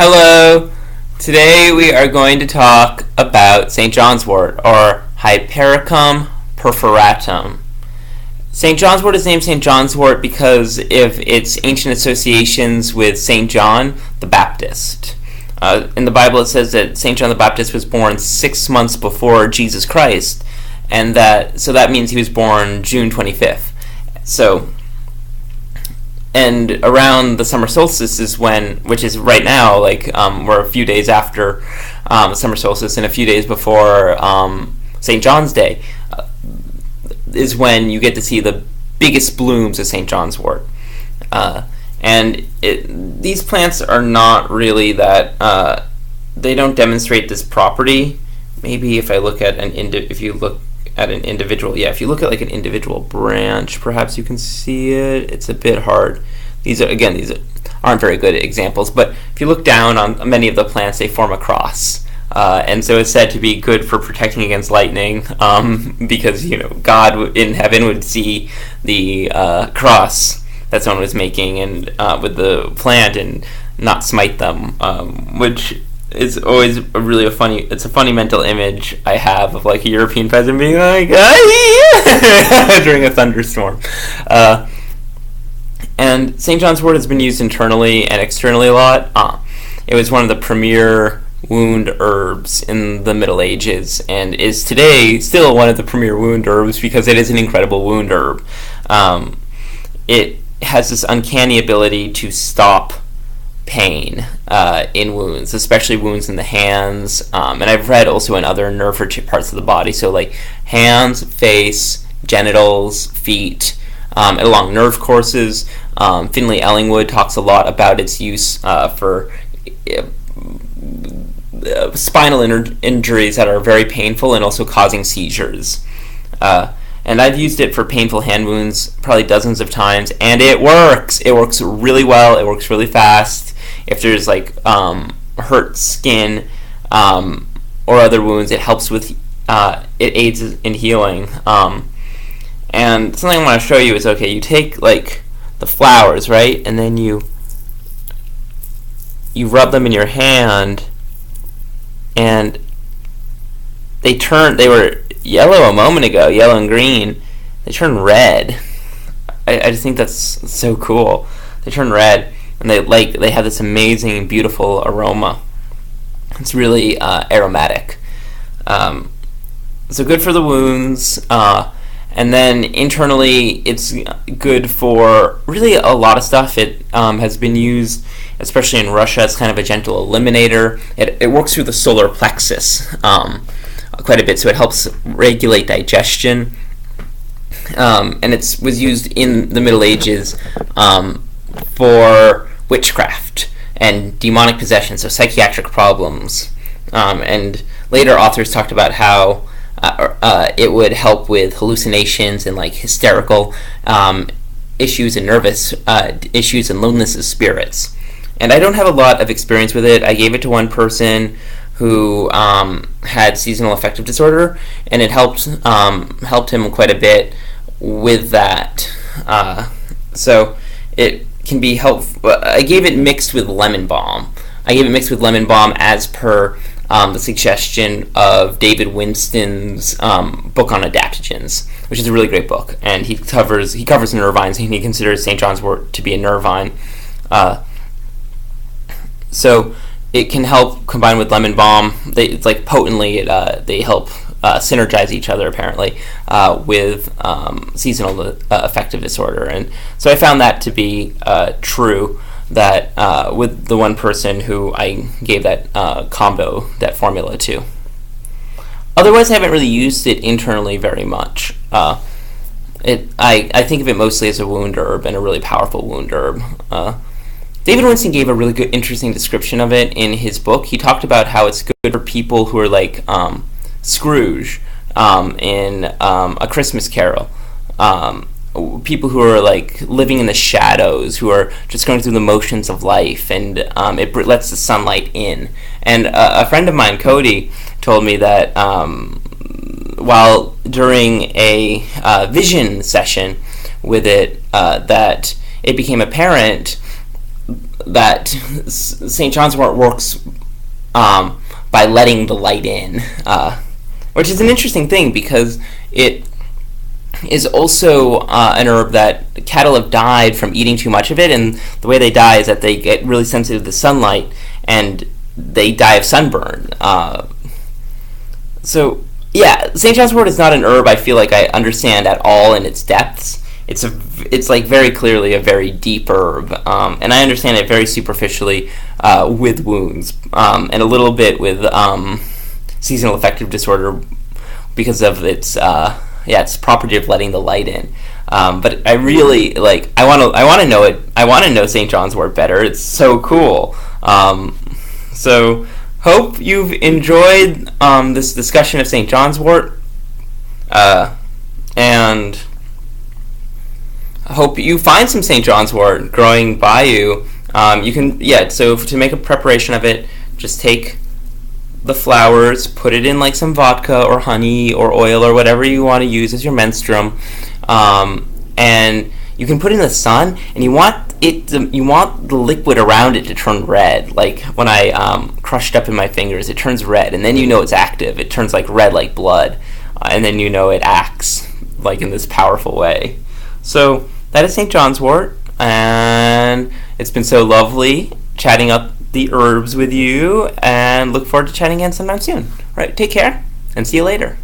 Hello! Today we are going to talk about St. John's wort, or Hypericum perforatum. St. John's wort is named St. John's wort because of its ancient associations with St. John the Baptist. In the Bible it says that St. John the Baptist was born 6 months before Jesus Christ, and that means he was born June 25th. And around the summer solstice is which is right now, we're a few days after the summer solstice and a few days before St. John's Day, is when you get to see the biggest blooms of St. John's wort. These plants are not really that, they don't demonstrate this property. Maybe if you look at an individual, if you look at an individual branch, perhaps you can see it. It's a bit hard. These aren't very good examples, but if you look down on many of the plants, they form a cross. And so it's said to be good for protecting against lightning, because God in heaven would see the cross that someone was making and with the plant and not smite them, which is always it's a funny mental image I have of a European peasant being like, during a thunderstorm. And St. John's wort has been used internally and externally a lot. It was one of the premier wound herbs in the Middle Ages and is today still one of the premier wound herbs because it is an incredible wound herb. It has this uncanny ability to stop pain in wounds, especially wounds in the hands, and I've read also in other nerve parts of the body, so hands, face, genitals, feet, and along nerve courses. Finley Ellingwood talks a lot about its use for spinal injuries that are very painful and also causing seizures. And I've used it for painful hand wounds probably dozens of times, and it works. It works really well. It works really fast. If there's hurt skin or other wounds, it helps with it aids in healing. And something I want to show you is, you take the flowers, right, and then you rub them in your hand, and they were yellow a moment ago, yellow and green. They turn red. I just think that's so cool. They turn red, and they have this amazing, beautiful aroma. It's really aromatic. So good for the wounds. And then internally, it's good for really a lot of stuff. It has been used, especially in Russia, as kind of a gentle eliminator. It works through the solar plexus quite a bit, so it helps regulate digestion. And it was used in the Middle Ages for witchcraft and demonic possession, so psychiatric problems. And later authors talked about how it would help with hallucinations and hysterical issues and nervous issues and loneliness of spirits. And I don't have a lot of experience with it. I gave it to one person who had seasonal affective disorder, and it helped him quite a bit with that. So it can be helpful. I gave it mixed with lemon balm. As per the suggestion of David Winston's book on adaptogens, which is a really great book, and he covers nervines, and he considers St. John's wort to be a nervine. So it can help combine with lemon balm. It's potently they help synergize each other apparently with seasonal affective disorder, and so I found that to be true. That with the one person who I gave that that formula to. Otherwise, I haven't really used it internally very much. I think of it mostly as a wound herb and a really powerful wound herb. David Winston gave a really good, interesting description of it in his book. He talked about how it's good for people who are Scrooge in A Christmas Carol. People who are living in the shadows, who are just going through the motions of life, and it lets the sunlight in. And a friend of mine, Cody, told me that while during a vision session with it, that it became apparent that St. John's wort works by letting the light in, which is an interesting thing because it is also an herb that cattle have died from eating too much of it, and the way they die is that they get really sensitive to sunlight and they die of sunburn. So yeah, St. John's wort is not an herb I feel like I understand at all in its depths. It's like very clearly a very deep herb, and I understand it very superficially with wounds, and a little bit with seasonal affective disorder because of its its property of letting the light in. But I really I want to know it. I want to know St. John's wort better. It's so cool. So hope you've enjoyed this discussion of St. John's wort, and hope you find some St. John's wort growing by you. You can, so to make a preparation of it, just take the flowers, put it in like some vodka or honey or oil or whatever you want to use as your menstruum, and you can put it in the sun, and you want the liquid around it to turn red. Like when I crush it up in my fingers, it turns red, and then you know it's active. It turns like red like blood, and then you know it acts like in this powerful way. So that is St. John's wort, and it's been so lovely chatting up the herbs with you, and look forward to chatting again sometime soon. All right, take care, and see you later.